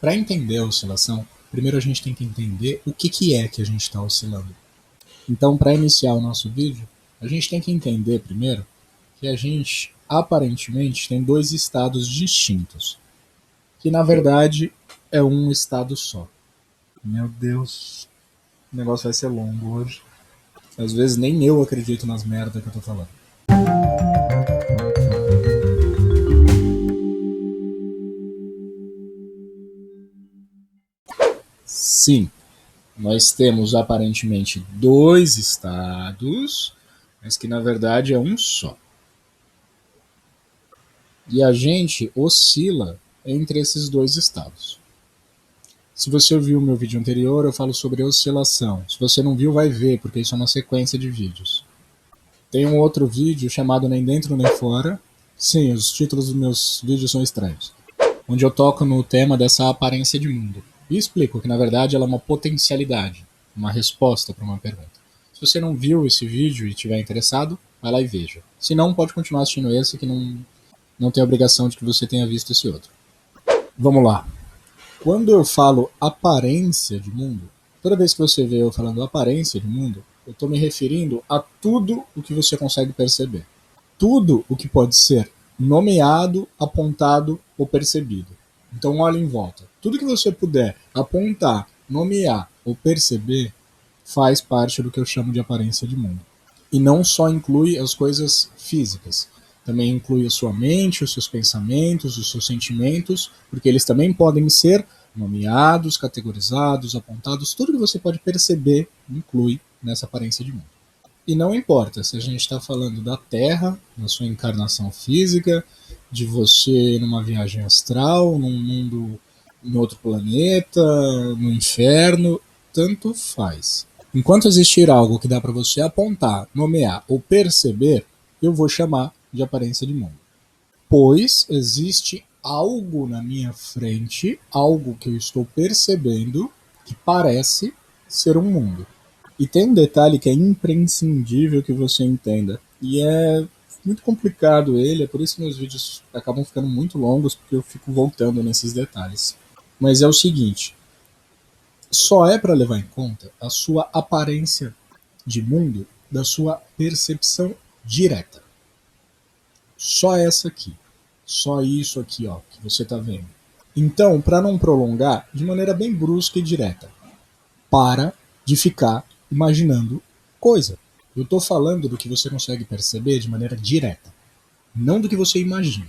Para entender a oscilação, primeiro a gente tem que entender o que é que a gente está oscilando. Então, para iniciar o nosso vídeo, a gente tem que entender primeiro que a gente aparentemente tem dois estados distintos, que na verdade é um estado só. Meu Deus, o negócio vai ser longo hoje. Às vezes nem eu acredito nas merdas que eu tô falando. Sim, nós temos aparentemente dois estados, mas que na verdade é um só. E a gente oscila entre esses dois estados. Se você viu o meu vídeo anterior, eu falo sobre oscilação. Se você não viu, vai ver, porque isso é uma sequência de vídeos. Tem um outro vídeo chamado Nem Dentro Nem Fora. Sim, os títulos dos meus vídeos são estranhos. Onde eu toco no tema dessa aparência de mundo. E explico que, na verdade, ela é uma potencialidade, uma resposta para uma pergunta. Se você não viu esse vídeo e estiver interessado, vai lá e veja. Se não, pode continuar assistindo esse, que não tem obrigação de que você tenha visto esse outro. Vamos lá. Quando eu falo aparência de mundo, toda vez que você vê eu falando aparência de mundo, eu estou me referindo a tudo o que você consegue perceber. Tudo o que pode ser nomeado, apontado ou percebido. Então olha em volta. Tudo que você puder apontar, nomear ou perceber faz parte do que eu chamo de aparência de mundo. E não só inclui as coisas físicas. Também inclui a sua mente, os seus pensamentos, os seus sentimentos, porque eles também podem ser nomeados, categorizados, apontados. Tudo que você pode perceber inclui nessa aparência de mundo. E não importa se a gente está falando da Terra, da sua encarnação física, de você numa viagem astral, num mundo, em outro planeta, no inferno, tanto faz. Enquanto existir algo que dá para você apontar, nomear ou perceber, eu vou chamar de aparência de mundo. Pois existe algo na minha frente, algo que eu estou percebendo, que parece ser um mundo. E tem um detalhe que é imprescindível que você entenda. E é muito complicado ele, é por isso que meus vídeos acabam ficando muito longos, porque eu fico voltando nesses detalhes. Mas é o seguinte, só é para levar em conta a sua aparência de mundo da sua percepção direta. Só essa aqui. Só isso aqui, ó, que você está vendo. Então, para não prolongar, de maneira bem brusca e direta, para de ficar imaginando coisa. Eu estou falando do que você consegue perceber de maneira direta, não do que você imagina,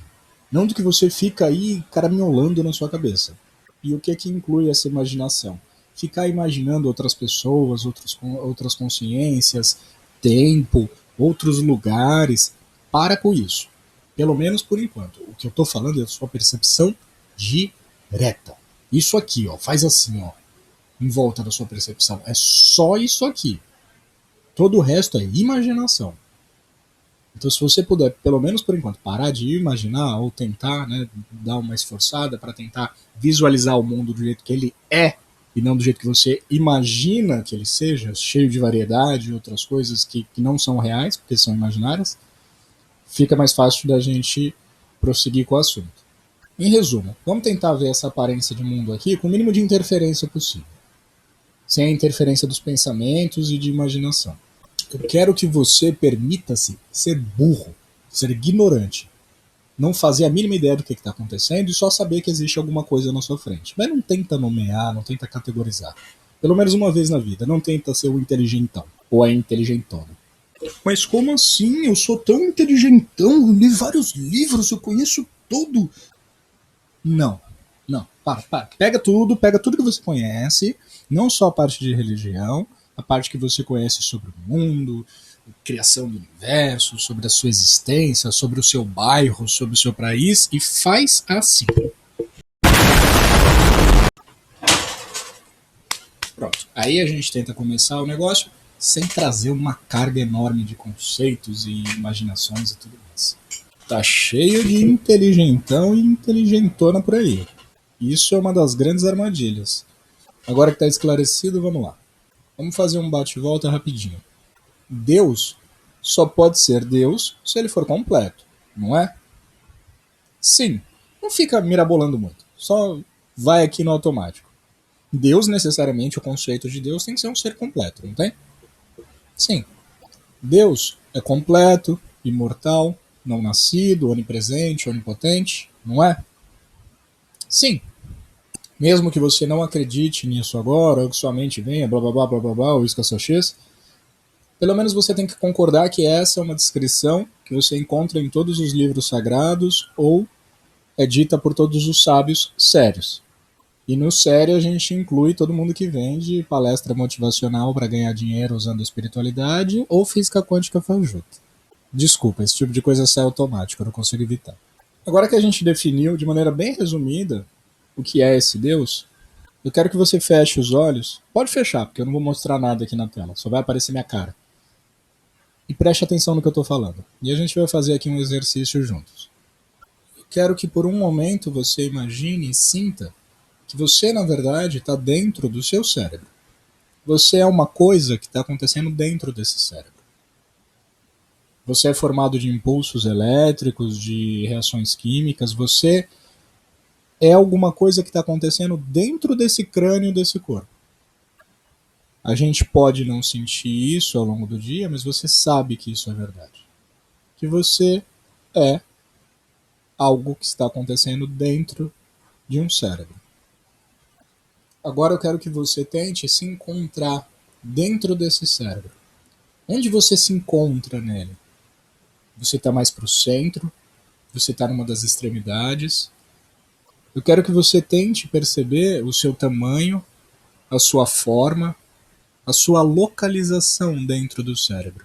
não do que você fica aí caraminholando na sua cabeça. E o que é que inclui essa imaginação? Ficar imaginando outras pessoas, outras consciências, tempo, outros lugares. Para com isso. Pelo menos por enquanto. O que eu estou falando é a sua percepção direta. Isso aqui, ó, faz assim, ó, em volta da sua percepção. É só isso aqui. Todo o resto é imaginação. Então, se você puder, pelo menos por enquanto, parar de imaginar ou tentar, né, dar uma esforçada para tentar visualizar o mundo do jeito que ele é e não do jeito que você imagina que ele seja, cheio de variedade e outras coisas que não são reais, porque são imaginárias, fica mais fácil da gente prosseguir com o assunto. Em resumo, vamos tentar ver essa aparência de mundo aqui com o mínimo de interferência possível, sem a interferência dos pensamentos e de imaginação. Eu quero que você permita-se ser burro, ser ignorante, não fazer a mínima ideia do que está acontecendo e só saber que existe alguma coisa na sua frente. Mas não tenta nomear, não tenta categorizar. Pelo menos uma vez na vida, não tenta ser o inteligentão ou a inteligentona. Mas como assim? Eu sou tão inteligentão, eu li vários livros, eu conheço tudo. Não, não, para. Pega tudo que você conhece, não só a parte de religião, a parte que você conhece sobre o mundo, criação do universo, sobre a sua existência, sobre o seu bairro, sobre o seu país, e faz assim. Pronto. Aí a gente tenta começar o negócio sem trazer uma carga enorme de conceitos e imaginações e tudo mais. Tá cheio de inteligentão e inteligentona por aí. Isso é uma das grandes armadilhas. Agora que está esclarecido, vamos lá. Vamos fazer um bate-volta rapidinho. Deus só pode ser Deus se ele for completo, não é? Sim. Não fica mirabolando muito. Só vai aqui no automático. Deus, necessariamente, o conceito de Deus tem que ser um ser completo, não tem? Sim. Deus é completo, imortal, não nascido, onipresente, onipotente, não é? Sim. Mesmo que você não acredite nisso agora, ou que sua mente venha, blá blá blá blá blá blá, ou isso que é só X, pelo menos você tem que concordar que essa é uma descrição que você encontra em todos os livros sagrados ou é dita por todos os sábios sérios. E no sério a gente inclui todo mundo que vende palestra motivacional para ganhar dinheiro usando espiritualidade ou física quântica fajuta. Desculpa, esse tipo de coisa sai automático, eu não consigo evitar. Agora que a gente definiu de maneira bem resumida o que é esse Deus, eu quero que você feche os olhos. Pode fechar, porque eu não vou mostrar nada aqui na tela, só vai aparecer minha cara. E preste atenção no que eu estou falando. E a gente vai fazer aqui um exercício juntos. Eu quero que por um momento você imagine e sinta que você, na verdade, está dentro do seu cérebro. Você é uma coisa que está acontecendo dentro desse cérebro. Você é formado de impulsos elétricos, de reações químicas, você é alguma coisa que está acontecendo dentro desse crânio desse corpo. A gente pode não sentir isso ao longo do dia, mas você sabe que isso é verdade. Que você é algo que está acontecendo dentro de um cérebro. Agora eu quero que você tente se encontrar dentro desse cérebro. Onde você se encontra nele? Você está mais para o centro? Você está numa das extremidades? Eu quero que você tente perceber o seu tamanho, a sua forma, a sua localização dentro do cérebro.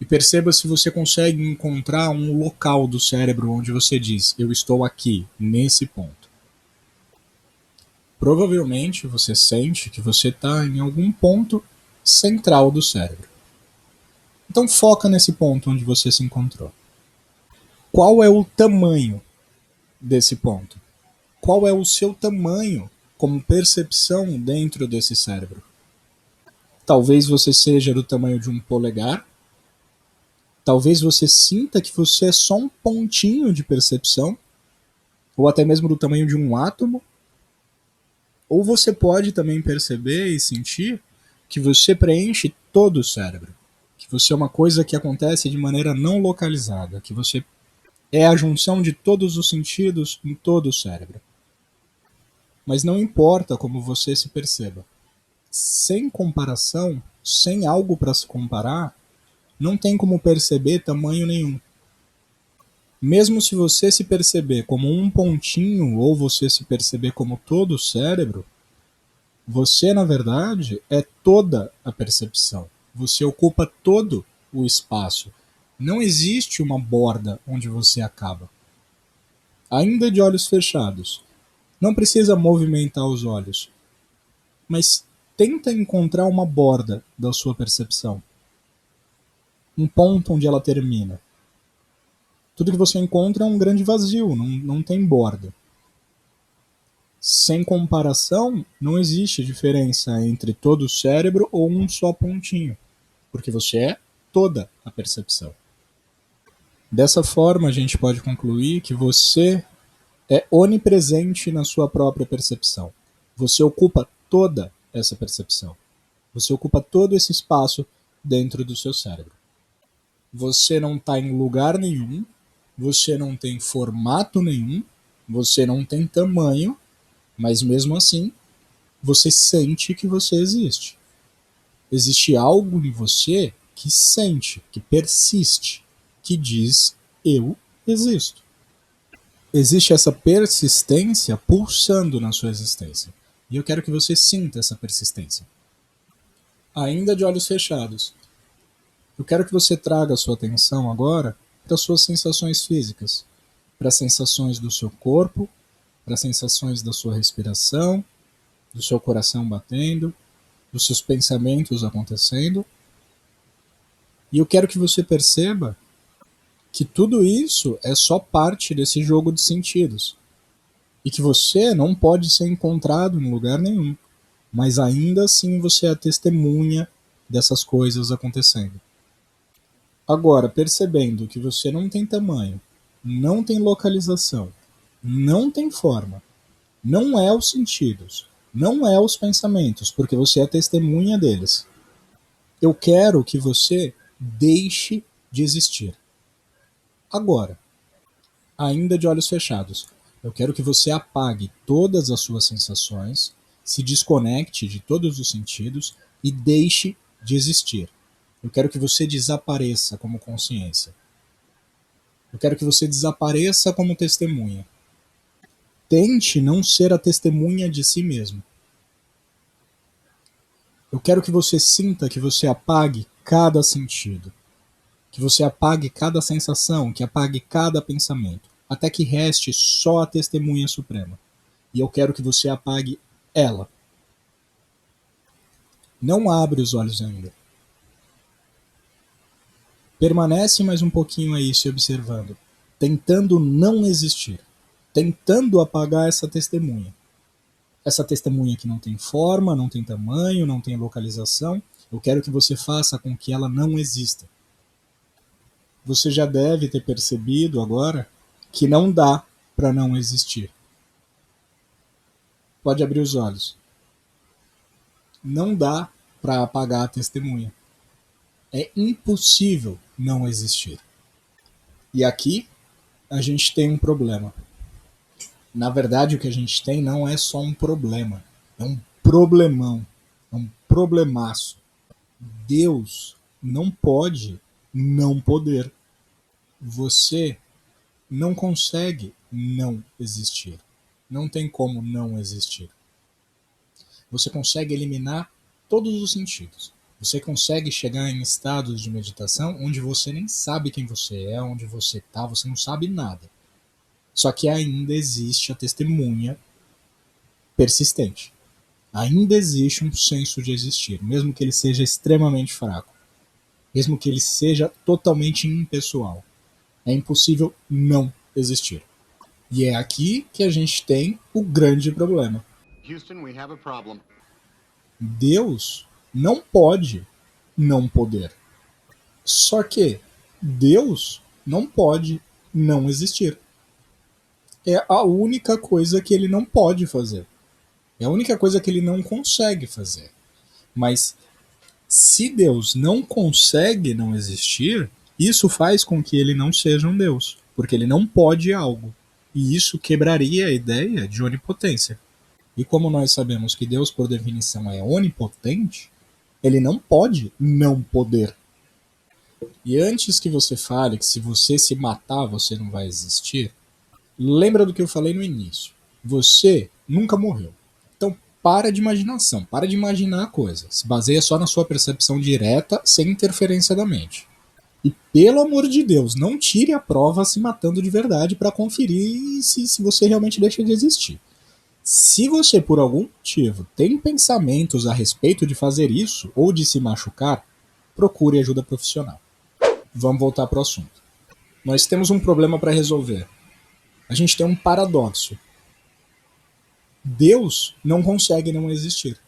E perceba se você consegue encontrar um local do cérebro onde você diz: eu estou aqui, nesse ponto. Provavelmente você sente que você está em algum ponto central do cérebro. Então foca nesse ponto onde você se encontrou. Qual é o tamanho desse ponto? Qual é o seu tamanho como percepção dentro desse cérebro? Talvez você seja do tamanho de um polegar. Talvez você sinta que você é só um pontinho de percepção, ou até mesmo do tamanho de um átomo. Ou você pode também perceber e sentir que você preenche todo o cérebro, que você é uma coisa que acontece de maneira não localizada, que você é a junção de todos os sentidos em todo o cérebro. Mas não importa como você se perceba. Sem comparação, sem algo para se comparar, não tem como perceber tamanho nenhum. Mesmo se você se perceber como um pontinho ou você se perceber como todo o cérebro, você, na verdade, é toda a percepção. Você ocupa todo o espaço. Não existe uma borda onde você acaba. Ainda de olhos fechados. Não precisa movimentar os olhos. Mas tenta encontrar uma borda da sua percepção. Um ponto onde ela termina. Tudo que você encontra é um grande vazio, não tem borda. Sem comparação, não existe diferença entre todo o cérebro ou um só pontinho, porque você é toda a percepção. Dessa forma, a gente pode concluir que você é onipresente na sua própria percepção. Você ocupa toda essa percepção. Você ocupa todo esse espaço dentro do seu cérebro. Você não está em lugar nenhum, você não tem formato nenhum, você não tem tamanho, mas mesmo assim, você sente que você existe. Existe algo em você que sente, que persiste, que diz: eu existo. Existe essa persistência pulsando na sua existência. E eu quero que você sinta essa persistência. Ainda de olhos fechados. Eu quero que você traga a sua atenção agora para as suas sensações físicas, para as sensações do seu corpo, para as sensações da sua respiração, do seu coração batendo, dos seus pensamentos acontecendo. E eu quero que você perceba que tudo isso é só parte desse jogo de sentidos. E que você não pode ser encontrado em lugar nenhum. Mas ainda assim você é a testemunha dessas coisas acontecendo. Agora, percebendo que você não tem tamanho, não tem localização, não tem forma, Não é os sentidos, não é os pensamentos, porque você é testemunha deles. Eu quero que você deixe de existir. Agora, ainda de olhos fechados, eu quero que você apague todas as suas sensações, se desconecte de todos os sentidos e deixe de existir. Eu quero que você desapareça como consciência. Eu quero que você desapareça como testemunha. Tente não ser a testemunha de si mesmo. Eu quero que você sinta que você apague cada sentido, que você apague cada sensação, que apague cada pensamento, até que reste só a testemunha suprema. E eu quero que você apague ela. Não abre os olhos ainda. Permanece mais um pouquinho aí se observando, tentando não existir, tentando apagar essa testemunha. Essa testemunha que não tem forma, não tem tamanho, não tem localização. Eu quero que você faça com que ela não exista. Você já deve ter percebido agora que não dá para não existir. Pode abrir os olhos. Não dá para apagar a testemunha. É impossível não existir. E aqui a gente tem um problema. Na verdade, o que a gente tem não é só um problema, é um problemão, é um problemaço. Deus não pode não poder. Você não consegue não existir. Não tem como não existir. Você consegue eliminar todos os sentidos. Você consegue chegar em estados de meditação onde você nem sabe quem você é, onde você está, você não sabe nada. Só que ainda existe a testemunha persistente. Ainda existe um senso de existir, mesmo que ele seja extremamente fraco, mesmo que ele seja totalmente impessoal. É impossível não existir. E é aqui que a gente tem o grande problema. Houston, we have a problem. Deus não pode não poder. Só que Deus não pode não existir. É a única coisa que ele não pode fazer. É a única coisa que ele não consegue fazer. Mas se Deus não consegue não existir, isso faz com que ele não seja um Deus, porque ele não pode algo. E isso quebraria a ideia de onipotência. E como nós sabemos que Deus, por definição, é onipotente, ele não pode não poder. E antes que você fale que se você se matar você não vai existir, lembra do que eu falei no início. Você nunca morreu. Então para de imaginação, para de imaginar a coisa. Se baseia só na sua percepção direta, sem interferência da mente. E pelo amor de Deus, não tire a prova se matando de verdade para conferir se você realmente deixa de existir. Se você, por algum motivo, tem pensamentos a respeito de fazer isso ou de se machucar, procure ajuda profissional. Vamos voltar para o assunto. Nós temos um problema para resolver. A gente tem um paradoxo. Deus não consegue não existir.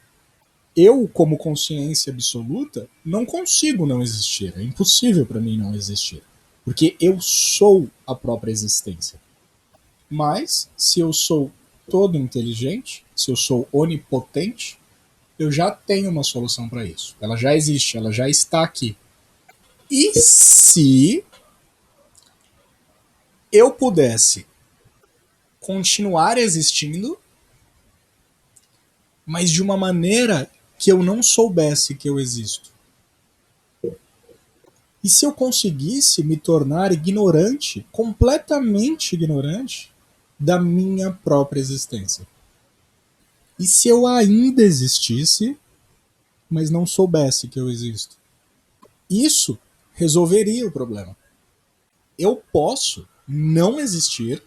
Eu, como consciência absoluta, não consigo não existir. É impossível para mim não existir. Porque eu sou a própria existência. Mas, se eu sou todo inteligente, se eu sou onipotente, eu já tenho uma solução para isso. Ela já existe, ela já está aqui. E se eu pudesse continuar existindo, mas de uma maneira que eu não soubesse que eu existo? E se eu conseguisse me tornar ignorante, completamente ignorante, da minha própria existência? E se eu ainda existisse, mas não soubesse que eu existo? Isso resolveria o problema. Eu posso não existir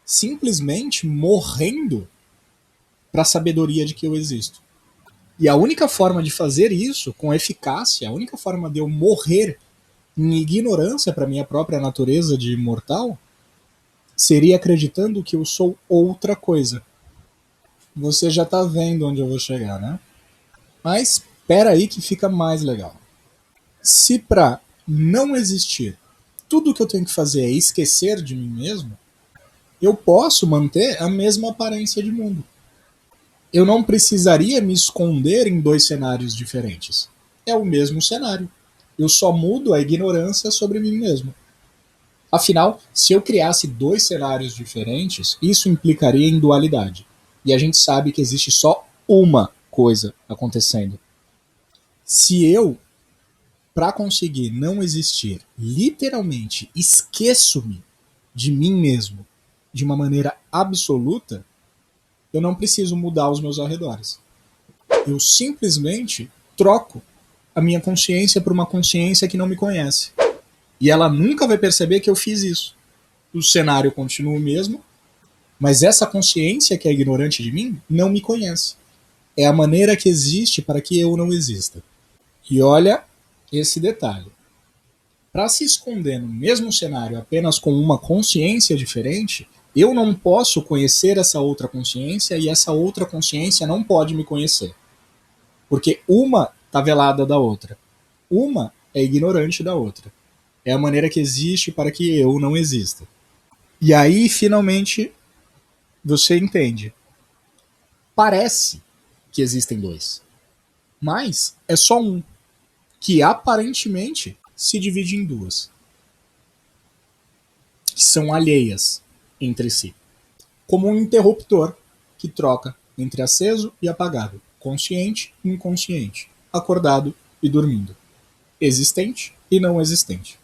simplesmente morrendo para a sabedoria de que eu existo. E a única forma de fazer isso com eficácia, a única forma de eu morrer em ignorância para minha própria natureza de imortal, seria acreditando que eu sou outra coisa. Você já tá vendo onde eu vou chegar, né? Mas espera aí que fica mais legal. Se para não existir tudo que eu tenho que fazer é esquecer de mim mesmo, eu posso manter a mesma aparência de mundo. Eu não precisaria me esconder em dois cenários diferentes. É o mesmo cenário. Eu só mudo a ignorância sobre mim mesmo. Afinal, se eu criasse dois cenários diferentes, isso implicaria em dualidade. E a gente sabe que existe só uma coisa acontecendo. Se eu, para conseguir não existir, literalmente esqueço-me de mim mesmo de uma maneira absoluta, eu não preciso mudar os meus arredores. Eu simplesmente troco a minha consciência por uma consciência que não me conhece. E ela nunca vai perceber que eu fiz isso. O cenário continua o mesmo, mas essa consciência que é ignorante de mim não me conhece. É a maneira que existe para que eu não exista. E olha esse detalhe. Para se esconder no mesmo cenário apenas com uma consciência diferente, eu não posso conhecer essa outra consciência e essa outra consciência não pode me conhecer. Porque uma está velada da outra. Uma é ignorante da outra. É a maneira que existe para que eu não exista. E aí, finalmente, você entende. Parece que existem dois, mas é só um, que aparentemente se divide em duas, que são alheias entre si. Como um interruptor que troca entre aceso e apagado, consciente e inconsciente, acordado e dormindo, existente e não existente.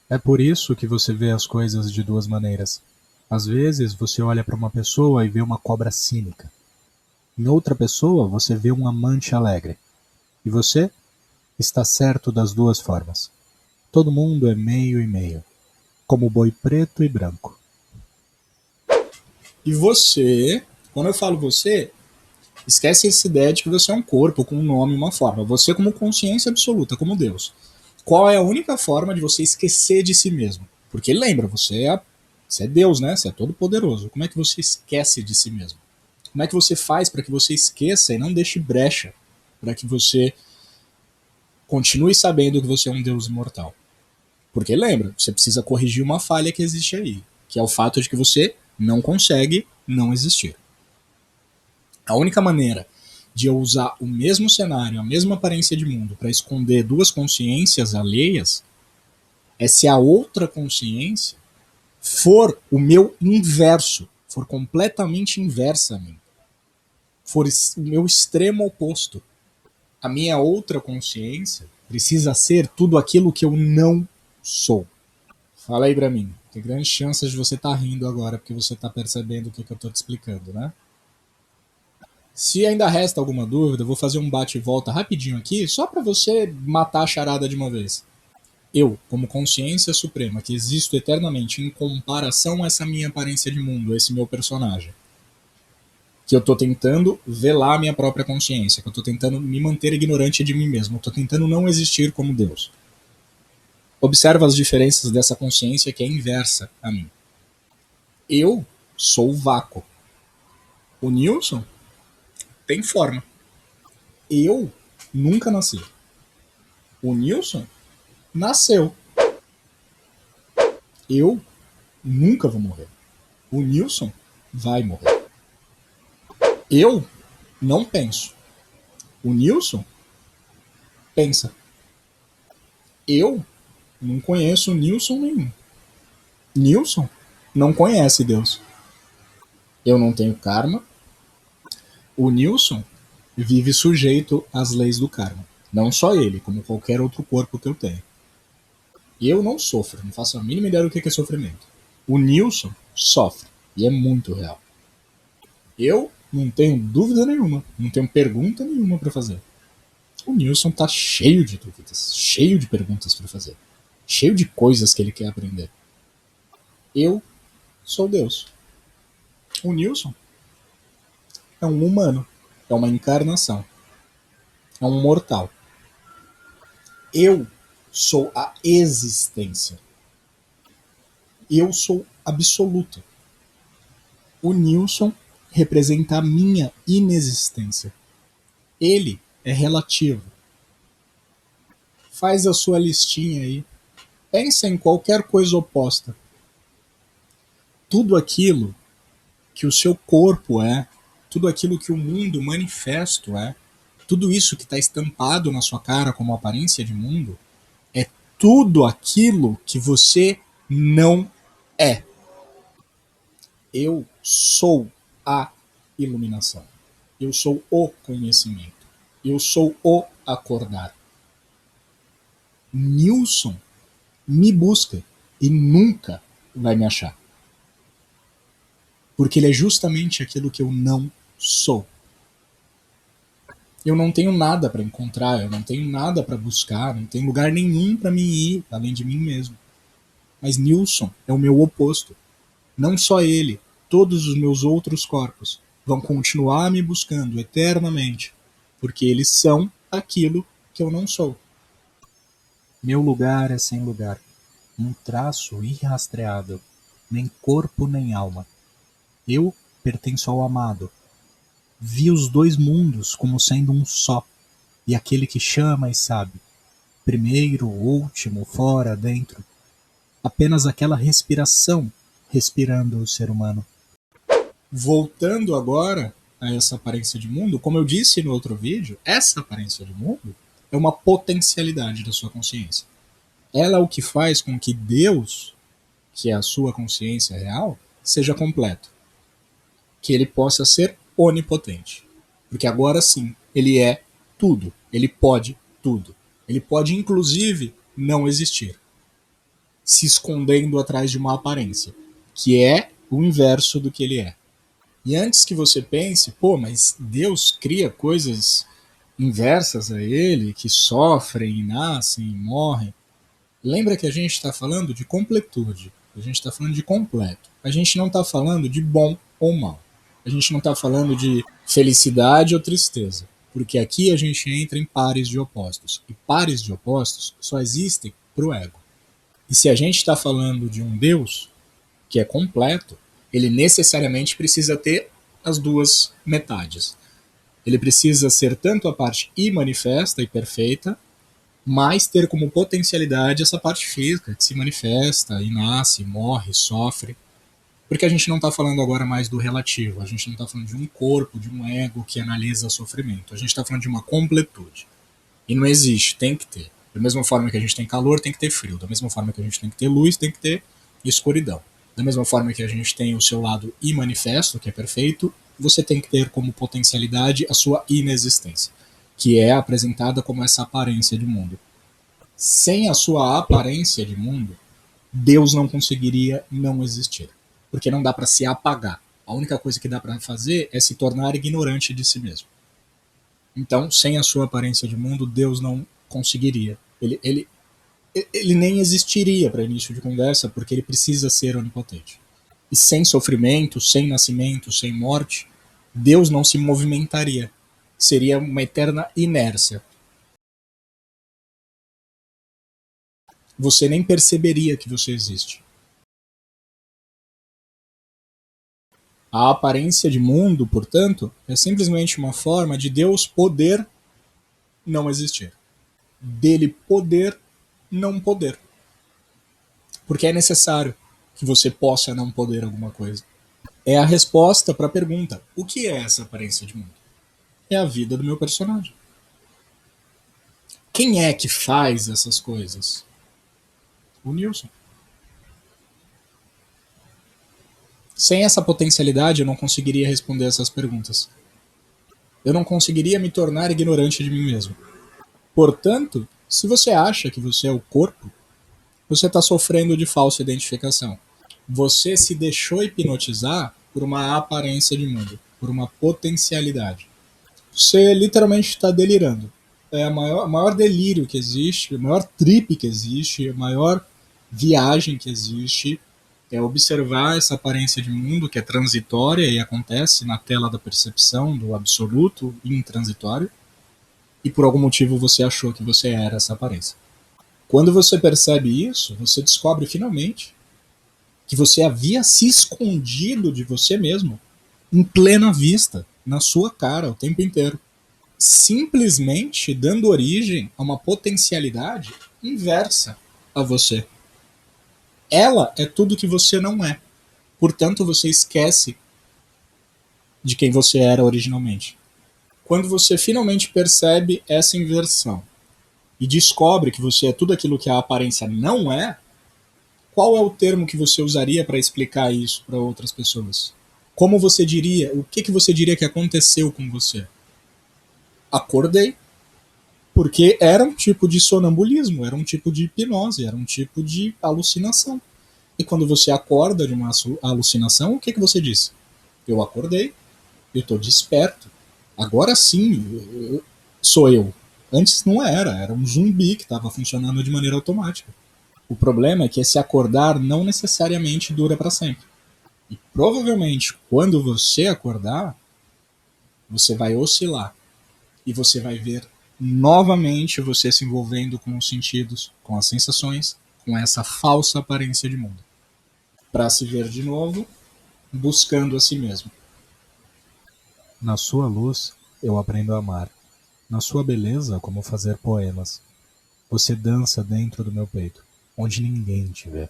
É por isso que você vê as coisas de duas maneiras. Às vezes você olha para uma pessoa e vê uma cobra cínica. Em outra pessoa você vê um amante alegre. E você está certo das duas formas. Todo mundo é meio e meio, como boi preto e branco. E você, quando eu falo você, esquece essa ideia de que você é um corpo com um nome e uma forma. Você como consciência absoluta, como Deus. Qual é a única forma de você esquecer de si mesmo? Porque lembra, você é Deus, né? Você é todo poderoso. Como é que você esquece de si mesmo? Como é que você faz para que você esqueça e não deixe brecha para que você continue sabendo que você é um Deus imortal? Porque lembra, você precisa corrigir uma falha que existe aí, que é o fato de que você não consegue não existir. A única maneira de eu usar o mesmo cenário, a mesma aparência de mundo para esconder duas consciências alheias é se a outra consciência for o meu inverso, for completamente inversa a mim, for o meu extremo oposto. A minha outra consciência precisa ser tudo aquilo que eu não sou. Fala aí pra mim. Tem grandes chances de você estar rindo agora porque você está percebendo o que eu estou te explicando, né? Se ainda resta alguma dúvida, eu vou fazer um bate e volta rapidinho aqui, só para você matar a charada de uma vez. Eu, como consciência suprema, que existo eternamente em comparação a essa minha aparência de mundo, a esse meu personagem, que eu tô tentando velar a minha própria consciência, que eu tô tentando me manter ignorante de mim mesmo, eu tô tentando não existir como Deus. Observa as diferenças dessa consciência que é inversa a mim. Eu sou o vácuo. O Nilson tem forma. Eu nunca nasci. O Nilson nasceu. Eu nunca vou morrer. O Nilson vai morrer. Eu não penso. O Nilson pensa. Eu não conheço o Nilson nenhum. Nilson não conhece Deus. Eu não tenho karma. O Nilson vive sujeito às leis do karma. Não só ele, como qualquer outro corpo que eu tenho. Eu não sofro, não faço a mínima ideia do que é sofrimento. O Nilson sofre, e é muito real. Eu não tenho dúvida nenhuma, não tenho pergunta nenhuma para fazer. O Nilson tá cheio de dúvidas, cheio de perguntas para fazer, cheio de coisas que ele quer aprender. Eu sou Deus. O Nilson é um humano, é uma encarnação, é um mortal. Eu sou a existência. Eu sou absoluto. O Nilson representa a minha inexistência. Ele é relativo. Faz a sua listinha aí. Pensa em qualquer coisa oposta. tudo aquilo que o seu corpo é, tudo aquilo que o mundo manifesto é, tudo isso que está estampado na sua cara como aparência de mundo, é tudo aquilo que você não é. Eu sou a iluminação. Eu sou o conhecimento. Eu sou o acordar. Nilson me busca e nunca vai me achar. Porque ele é justamente aquilo que eu não sou. Eu não tenho nada para encontrar, eu não tenho nada para buscar, não tem lugar nenhum para mim ir, além de mim mesmo. Mas Nilson é o meu oposto. Não só ele, todos os meus outros corpos vão continuar me buscando eternamente, porque eles são aquilo que eu não sou. Meu lugar é sem lugar, um traço irrastreável, nem corpo nem alma. Eu pertenço ao amado. Vi os dois mundos como sendo um só, e aquele que chama e sabe, primeiro, último, fora, dentro, apenas aquela respiração respirando o ser humano. Voltando agora a essa aparência de mundo, como eu disse no outro vídeo, essa aparência de mundo é uma potencialidade da sua consciência. Ela é o que faz com que Deus, que é a sua consciência real, seja completo. Que ele possa ser onipotente. Porque agora sim, ele é tudo. Ele pode tudo. Ele pode, inclusive, não existir. Se escondendo atrás de uma aparência, que é o inverso do que ele é. E antes que você pense, pô, mas Deus cria coisas inversas a ele, que sofrem, nascem e morrem. Lembra que a gente está falando de completude, a gente está falando de completo. A gente não está falando de bom ou mal. A gente não está falando de felicidade ou tristeza. Porque aqui a gente entra em pares de opostos. E pares de opostos só existem para o ego. E se a gente está falando de um Deus que é completo, ele necessariamente precisa ter as duas metades. Ele precisa ser tanto a parte imanifesta e perfeita, mas ter como potencialidade essa parte física que se manifesta e nasce, morre, sofre. Porque a gente não está falando agora mais do relativo, a gente não está falando de um corpo, de um ego que analisa sofrimento, a gente está falando de uma completude. E não existe, tem que ter. Da mesma forma que a gente tem calor, tem que ter frio. Da mesma forma que a gente tem que ter luz, tem que ter escuridão. Da mesma forma que a gente tem o seu lado imanifesto, que é perfeito, você tem que ter como potencialidade a sua inexistência, que é apresentada como essa aparência de mundo. Sem a sua aparência de mundo, Deus não conseguiria não existir, porque não dá para se apagar. A única coisa que dá para fazer é se tornar ignorante de si mesmo. Então, sem a sua aparência de mundo, Deus não conseguiria. Ele nem existiria para início de conversa, porque ele precisa ser onipotente. E sem sofrimento, sem nascimento, sem morte, Deus não se movimentaria. Seria uma eterna inércia. Você nem perceberia que você existe. A aparência de mundo, portanto, é simplesmente uma forma de Deus poder não existir. Dele poder não poder. Porque é necessário que você possa não poder alguma coisa. É a resposta para a pergunta: o que é essa aparência de mundo? É a vida do meu personagem. Quem é que faz essas coisas? O Nilson. Sem essa potencialidade, eu não conseguiria responder essas perguntas. Eu não conseguiria me tornar ignorante de mim mesmo. Portanto, se você acha que você é o corpo, você está sofrendo de falsa identificação. Você se deixou hipnotizar por uma aparência de mundo, por uma potencialidade. Você literalmente está delirando. É o maior delírio que existe, o maior trip que existe, a maior viagem que existe é observar essa aparência de mundo que é transitória e acontece na tela da percepção do absoluto intransitório, e por algum motivo você achou que você era essa aparência. Quando você percebe isso, você descobre finalmente que você havia se escondido de você mesmo em plena vista, na sua cara, o tempo inteiro. Simplesmente dando origem a uma potencialidade inversa a você. Ela é tudo que você não é. Portanto, você esquece de quem você era originalmente. Quando você finalmente percebe essa inversão e descobre que você é tudo aquilo que a aparência não é, qual é o termo que você usaria para explicar isso para outras pessoas? Como você diria, o que você diria que aconteceu com você? Acordei, porque era um tipo de sonambulismo, era um tipo de hipnose, era um tipo de alucinação. E quando você acorda de uma alucinação, o que você diz? Eu acordei, eu estou desperto. Agora sim, sou eu. Antes não era um zumbi que estava funcionando de maneira automática. O problema é que esse acordar não necessariamente dura para sempre. E provavelmente, quando você acordar, você vai oscilar e você vai ver novamente você se envolvendo com os sentidos, com as sensações, com essa falsa aparência de mundo, para se ver de novo buscando a si mesmo. Na sua luz, eu aprendo a amar. Na sua beleza, como fazer poemas. Você dança dentro do meu peito, onde ninguém te vê.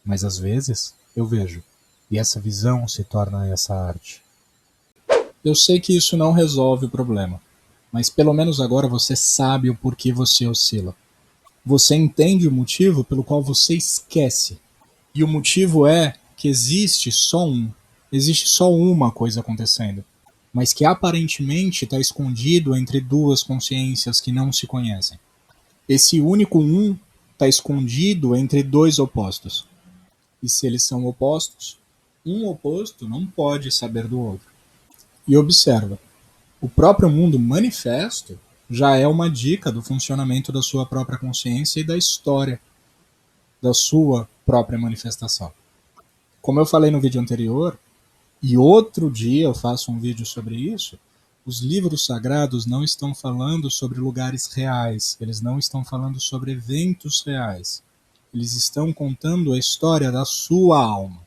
Mas às vezes, eu vejo. E essa visão se torna essa arte. Eu sei que isso não resolve o problema, mas pelo menos agora você sabe o porquê você oscila. Você entende o motivo pelo qual você esquece. E o motivo é que existe só uma coisa acontecendo, mas que aparentemente está escondido entre duas consciências que não se conhecem. Esse único um está escondido entre dois opostos. E se eles são opostos, um oposto não pode saber do outro. E observa, o próprio mundo manifesto já é uma dica do funcionamento da sua própria consciência e da história da sua própria manifestação. Como eu falei no vídeo anterior, e outro dia eu faço um vídeo sobre isso, os livros sagrados não estão falando sobre lugares reais, eles não estão falando sobre eventos reais. Eles estão contando a história da sua alma,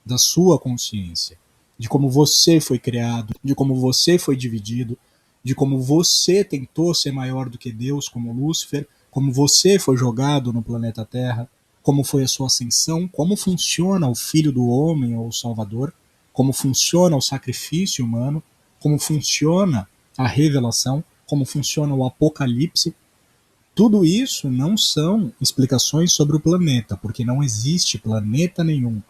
da sua consciência, de como você foi criado, de como você foi dividido, de como você tentou ser maior do que Deus, como Lúcifer, como você foi jogado no planeta Terra, como foi a sua ascensão, como funciona o Filho do Homem ou o Salvador, como funciona o sacrifício humano, como funciona a revelação, como funciona o apocalipse. Tudo isso não são explicações sobre o planeta, porque não existe planeta nenhum.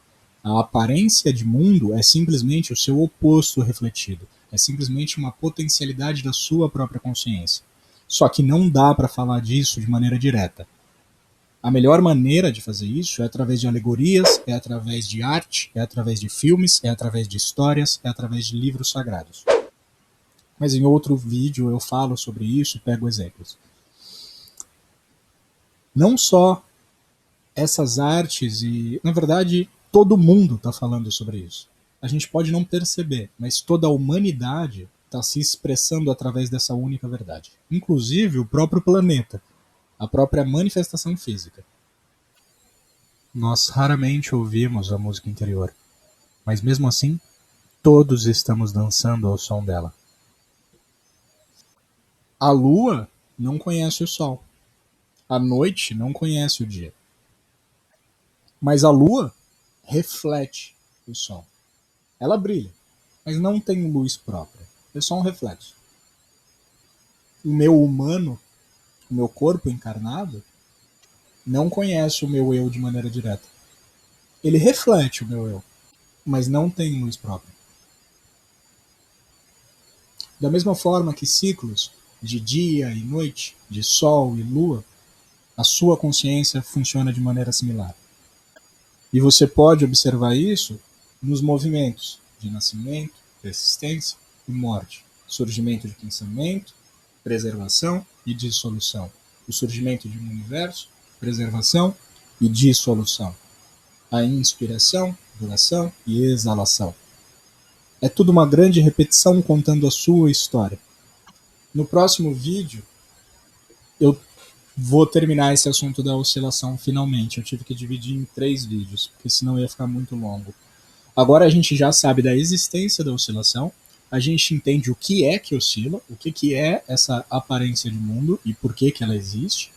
A aparência de mundo é simplesmente o seu oposto refletido. É simplesmente uma potencialidade da sua própria consciência. Só que não dá para falar disso de maneira direta. A melhor maneira de fazer isso é através de alegorias, é através de arte, é através de filmes, é através de histórias, é através de livros sagrados. Mas em outro vídeo eu falo sobre isso e pego exemplos. Não só essas artes e, na verdade, todo mundo está falando sobre isso. A gente pode não perceber, mas toda a humanidade está se expressando através dessa única verdade. Inclusive o próprio planeta, a própria manifestação física. Nós raramente ouvimos a música interior, mas mesmo assim, todos estamos dançando ao som dela. A lua não conhece o sol. A noite não conhece o dia. Mas a lua reflete o sol. Ela brilha, mas não tem luz própria. É só um reflexo. O meu humano, o meu corpo encarnado, não conhece o meu eu de maneira direta. Ele reflete o meu eu, mas não tem luz própria. Da mesma forma que ciclos de dia e noite, de sol e lua, a sua consciência funciona de maneira similar. E você pode observar isso nos movimentos de nascimento, persistência e morte, surgimento de pensamento, preservação e dissolução, o surgimento de um universo, preservação e dissolução, a inspiração, duração e exalação. É tudo uma grande repetição contando a sua história. No próximo vídeo, eu vou terminar esse assunto da oscilação finalmente. Eu tive que dividir em 3 vídeos, porque senão ia ficar muito longo. Agora a gente já sabe da existência da oscilação, a gente entende o que é que oscila, o que é essa aparência de mundo e por que ela existe.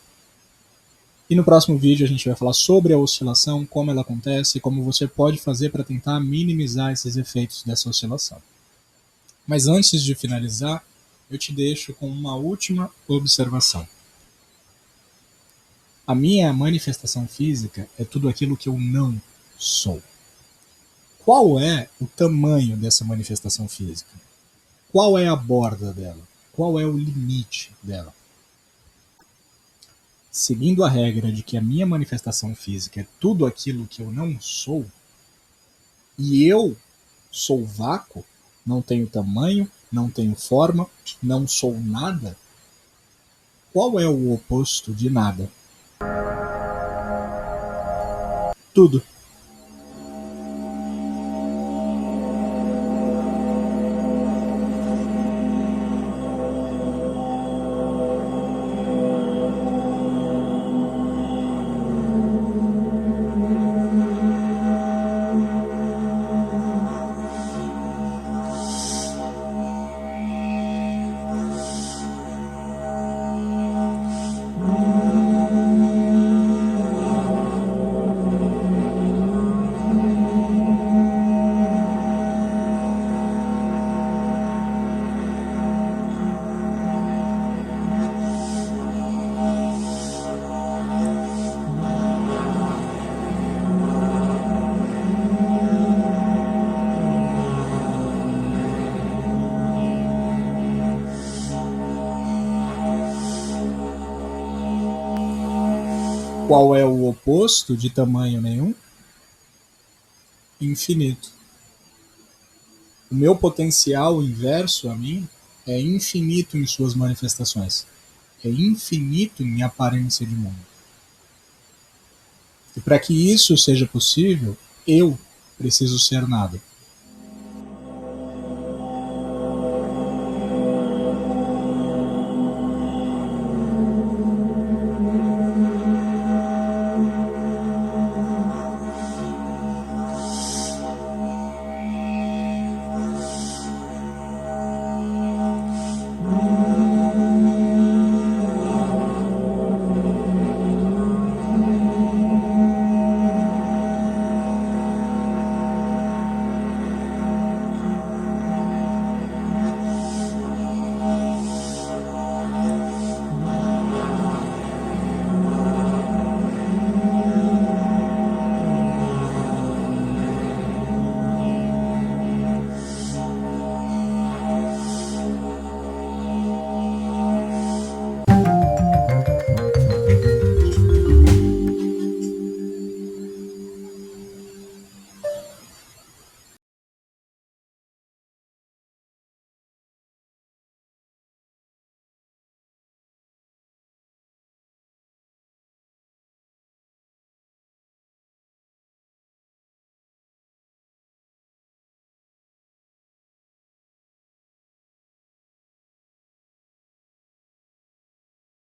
E no próximo vídeo a gente vai falar sobre a oscilação, como ela acontece e como você pode fazer para tentar minimizar esses efeitos dessa oscilação. Mas antes de finalizar, eu te deixo com uma última observação. A minha manifestação física é tudo aquilo que eu não sou. Qual é o tamanho dessa manifestação física? Qual é a borda dela? Qual é o limite dela? Seguindo a regra de que a minha manifestação física é tudo aquilo que eu não sou, e eu sou vácuo, não tenho tamanho, não tenho forma, não sou nada, qual é o oposto de nada? Tudo. Qual é o oposto de tamanho nenhum? Infinito. O meu potencial inverso a mim é infinito em suas manifestações. É infinito em aparência de mundo. E para que isso seja possível, eu preciso ser nada.